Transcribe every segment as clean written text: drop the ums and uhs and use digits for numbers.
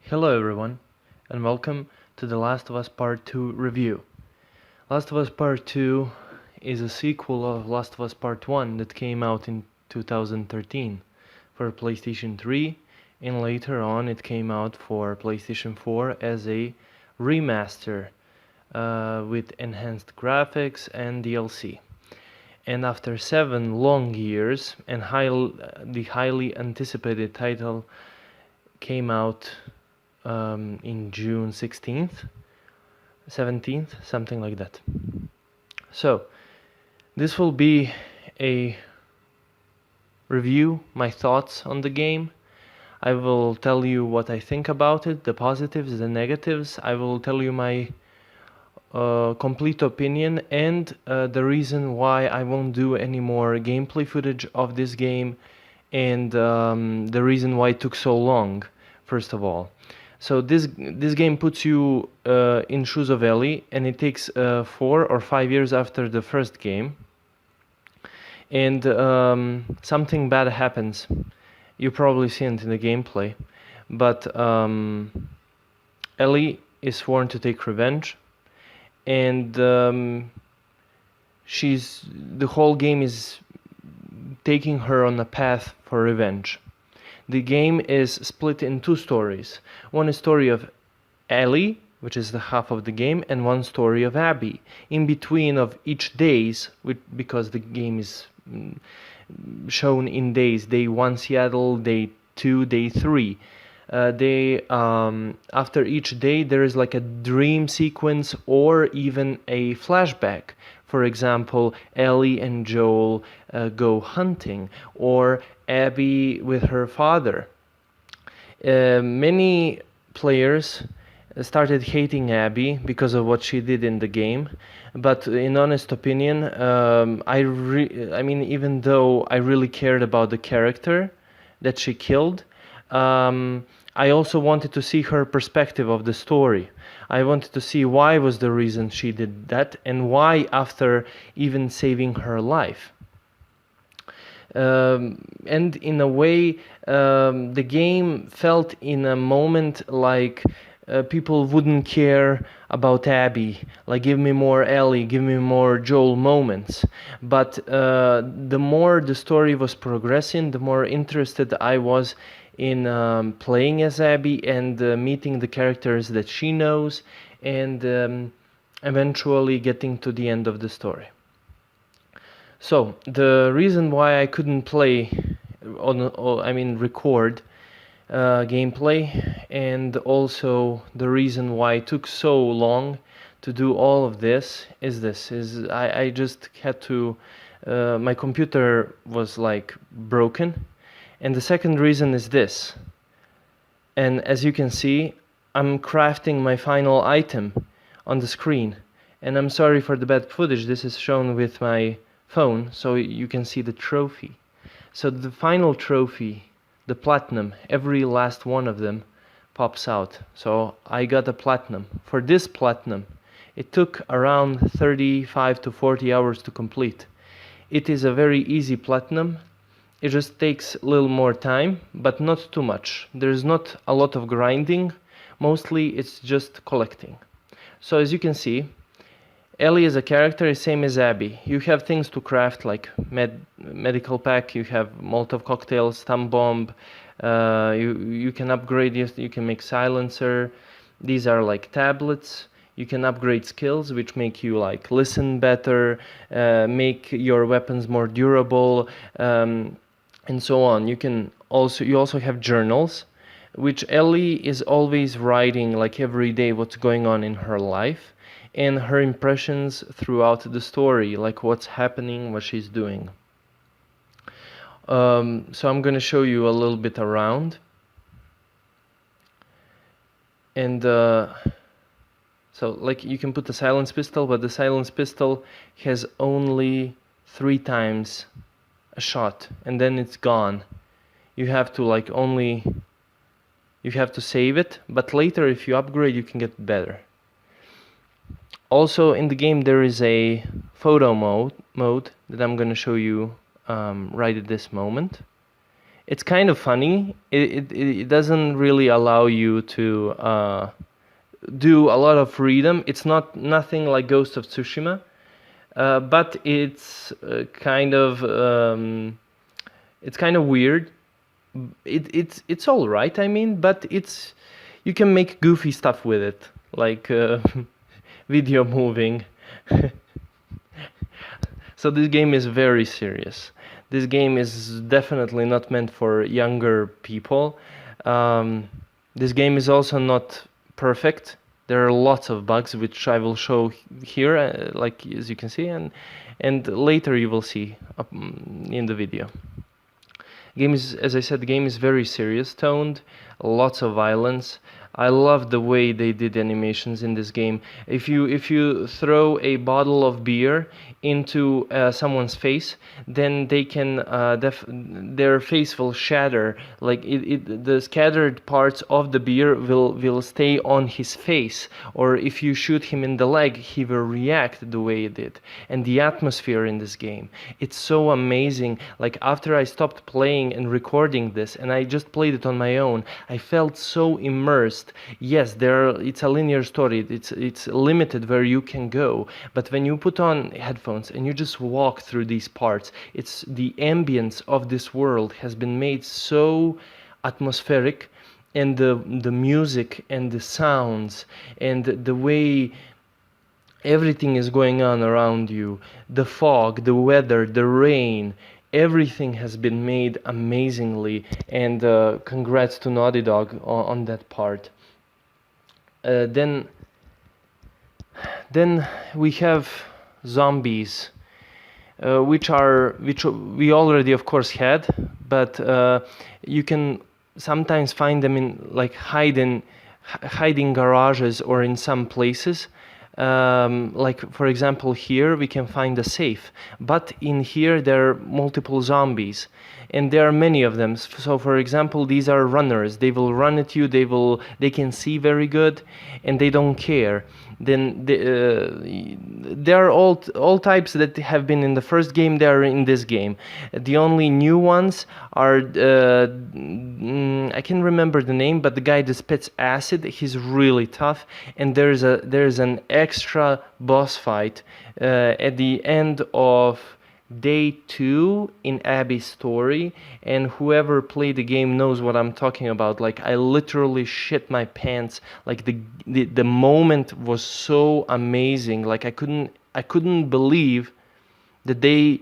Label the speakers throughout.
Speaker 1: Hello everyone, and welcome to The Last of Us Part 2 review. Last of Us Part 2 is a sequel of Last of Us Part 1 that came out in 2013 for PlayStation 3, and later on it came out for PlayStation 4 as a remaster with enhanced graphics and DLC. And after 7 long years, and the highly anticipated title came out in June 16th, 17th, something like that. So, this will be a review, my thoughts on the game. I will tell you what I think about it, the positives, the negatives. I will tell you my complete opinion and the reason why I won't do any more gameplay footage of this game, and the reason why it took so long, first of all. So this game puts you in shoes of Ellie, and it takes 4 or 5 years after the first game, and something bad happens. You probably see it in the gameplay, but Ellie is sworn to take revenge, and the whole game is taking her on a path for revenge. The game is split in 2 stories. One is story of Ellie, which is the half of the game, and one story of Abby. In between of each days, because the game is shown in days, day 1 Seattle, day 2, day 3. After each day there is like a dream sequence or even a flashback. For example, Ellie and Joel go hunting, or Abby with her father. Many players started hating Abby because of what she did in the game, but in honest opinion, even though I really cared about the character that she killed, I also wanted to see her perspective of the story. I wanted to see why was the reason she did that, and why after even saving her life. And in a way, the game felt in a moment like people wouldn't care about Abby, like give me more Ellie, give me more Joel moments. But the more the story was progressing, the more interested I was in playing as Abby and meeting the characters that she knows, and eventually getting to the end of the story. So the reason why I couldn't play record gameplay, and also the reason why it took so long to do all of this is I just had to my computer was like broken. And the second reason is this, and as you can see, I'm crafting my final item on the screen, and I'm sorry for the bad footage. This is shown with my phone, so you can see the trophy. So the final trophy, the platinum, every last one of them pops out. So I got a platinum. For this platinum, it took around 35 to 40 hours to complete. It is a very easy platinum. It just takes a little more time, but not too much. There's not a lot of grinding. Mostly it's just collecting. So as you can see, Ellie as a character is same as Abby. You have things to craft like medical pack, you have Molotov cocktails, stun bomb, you can upgrade it, you can make silencer. These are like tablets. You can upgrade skills which make you like listen better, make your weapons more durable, and so on. You also have journals, which Ellie is always writing like every day what's going on in her life, and her impressions throughout the story, like what's happening, what she's doing. So I'm going to show you a little bit around. And so like you can put a silence pistol, but the silence pistol has only 3 times a shot, and then it's gone. You have to save it, but later if you upgrade you can get better. Also in the game there is a photo mode that I'm going to show you right at this moment. It's kind of funny. It doesn't really allow you to do a lot of freedom. It's not nothing like Ghost of Tsushima, but it's kind of weird. It's all right. I mean, but it's you can make goofy stuff with it, like video moving. So this game is very serious. This game is definitely not meant for younger people. This game is also not perfect. There are lots of bugs, which I will show here, like as you can see, and later you will see in the video. Game is, as I said, the game is very serious toned, lots of violence. I love the way they did animations in this game. If you throw a bottle of beer into someone's face, then they can their face will shatter. Like the scattered parts of the beer will stay on his face. Or if you shoot him in the leg, he will react the way it did. And the atmosphere in this game, it's so amazing. Like after I stopped playing and recording this, and I just played it on my own, I felt so immersed. Yes, it's a linear story. It's limited where you can go, but when you put on headphones and you just walk through these parts, it's the ambience of this world has been made so atmospheric, and the music and the sounds and the way everything is going on around you, the fog, the weather, the rain, everything has been made amazingly, and congrats to Naughty Dog on that part. Then we have zombies, which we already of course had, but you can sometimes find them in like hiding garages or in some places. Like for example here we can find a safe, but in here there are multiple zombies, and there are many of them. So for example, these are runners. They will run at you, they can see very good, and they don't care. Then there are all types that have been in the first game. They are in this game. The only new ones are I can't remember the name, but the guy that spits acid, he's really tough. And there's an extra boss fight at the end of day 2 in Abby's story, and whoever played the game knows what I'm talking about. Like I literally shit my pants. Like the moment was so amazing. Like I couldn't believe that they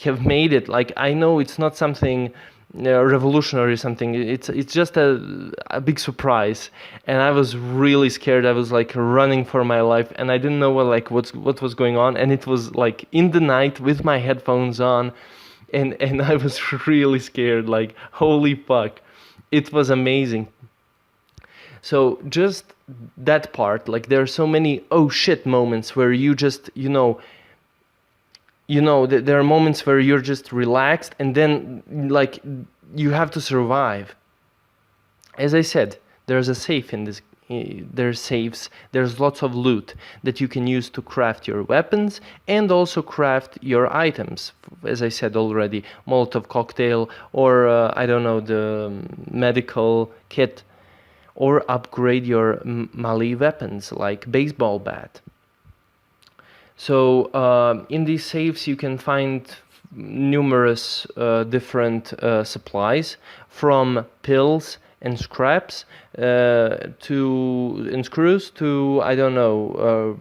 Speaker 1: have made it. Like I know it's not something revolutionary or something. It's just a big surprise, and I was really scared. I was like running for my life, and I didn't know what was going on. And it was like in the night with my headphones on, and I was really scared. Like holy fuck, it was amazing. So just that part, like there are so many oh shit moments where you just there are moments where you're just relaxed, and then like you have to survive. As I said, there's a safe in this. There's safes. There's lots of loot that you can use to craft your weapons and also craft your items. As I said already, Molotov cocktail, or I don't know, the medical kit, or upgrade your melee weapons like baseball bat. So in these safes you can find numerous different supplies, from pills and scraps and screws to, I don't know,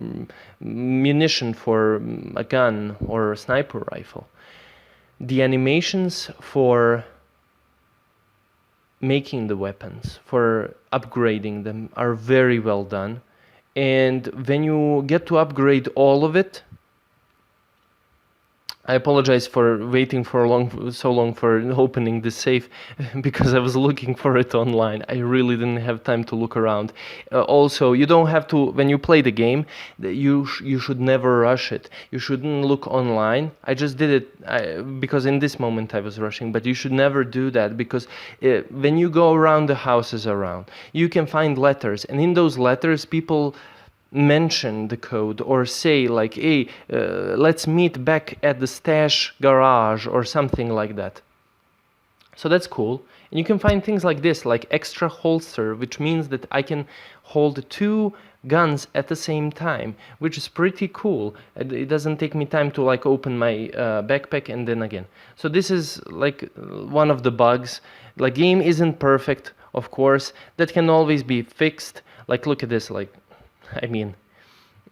Speaker 1: munition for a gun or a sniper rifle. The animations for making the weapons, for upgrading them, are very well done. And when you get to upgrade all of it, I apologize for waiting for so long for opening this safe, because I was looking for it online. I really didn't have time to look around. Also, you don't have to, when you play the game, you should never rush it. You shouldn't look online. I just did it because in this moment I was rushing, but you should never do that, because when you go around the houses around, you can find letters, and in those letters people mention the code or say like, hey, let's meet back at the stash garage or something like that. So that's cool. And you can find things like this, like extra holster, which means that I can hold two guns at the same time, which is pretty cool. It doesn't take me time to like open my backpack and then again. So this is like one of the bugs. Like, game isn't perfect, of course. That can always be fixed. Like, look at this. Like, I mean,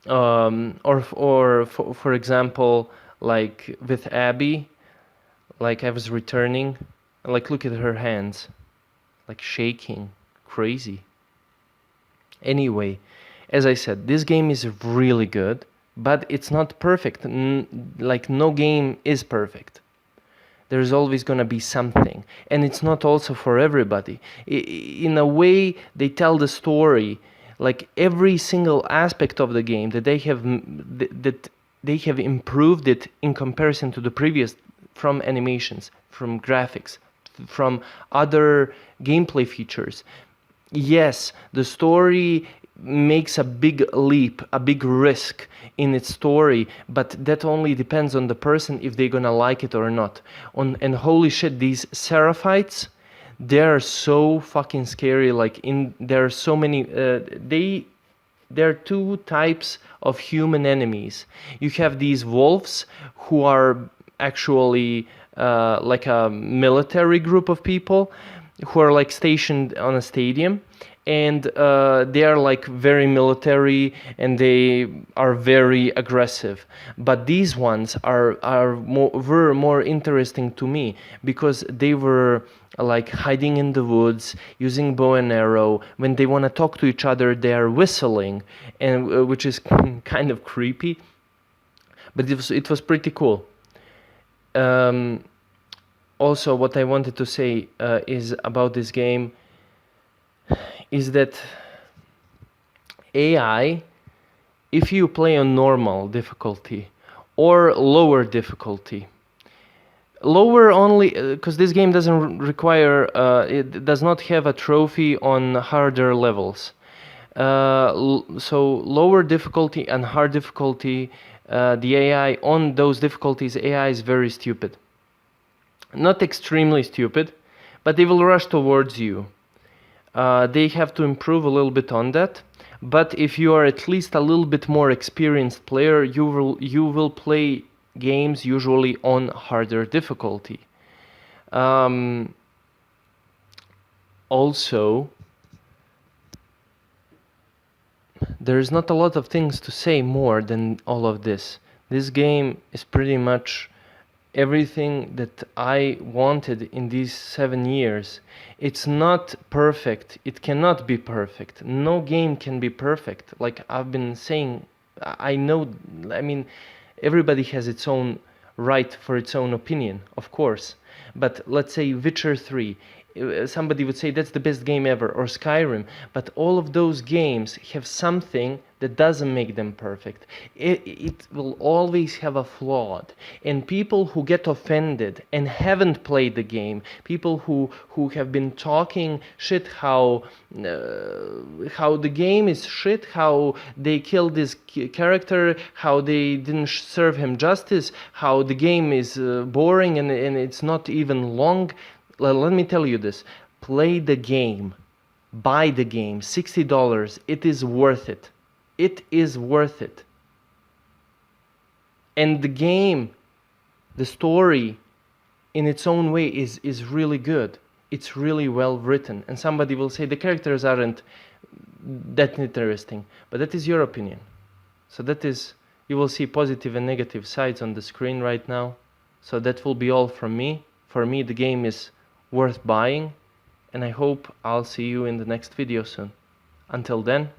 Speaker 1: or for example, like with Abby, like I was returning, like look at her hands, like shaking, crazy. Anyway, as I said, this game is really good, but it's not perfect. Like, no game is perfect. There's always gonna be something, and it's not also for everybody. In a way, they tell the story, like every single aspect of the game that they have improved it in comparison to the previous, from animations, from graphics, from other gameplay features. Yes, the story makes a big leap, a big risk in its story, but that only depends on the person if they're gonna like it or not. And holy shit, these Seraphites, they're so fucking scary. Like, there are so many. There are two types of human enemies. You have these wolves who are actually like a military group of people who are like stationed on a stadium, and they are like very military and they are very aggressive. But these ones were more interesting to me because they were like hiding in the woods, using bow and arrow. When they want to talk to each other, they are whistling, and which is kind of creepy, but it was pretty cool. Also, what I wanted to say is about this game is that AI, if you play on normal difficulty or lower difficulty, lower only because this game doesn't require, it does not have a trophy on harder levels. So lower difficulty and hard difficulty, the AI on those difficulties, AI is very stupid. Not extremely stupid, but they will rush towards you. They have to improve a little bit on that. But if you are at least a little bit more experienced player, you will play games usually on harder difficulty. Also, there's not a lot of things to say more than all of this. This game is pretty much everything that I wanted in these 7 years. It's not perfect. It cannot be perfect. No game can be perfect. Like I've been saying, I know, I mean, everybody has its own right for its own opinion, of course. But let's say Witcher 3. Somebody would say that's the best game ever, or Skyrim, but all of those games have something that doesn't make them perfect. It will always have a flaw, and people who get offended and haven't played the game, people who have been talking shit how the game is shit, how they killed this character, how they didn't serve him justice, how the game is boring and it's not even long. Let me tell you this. Play the game. Buy the game. $60. It is worth it. It is worth it. And the game, the story, in its own way is really good. It's really well written. And somebody will say the characters aren't that interesting. But that is your opinion. So that is, you will see positive and negative sides on the screen right now. So that will be all from me. For me, the game is worth buying, and I hope I'll see you in the next video soon. Until then,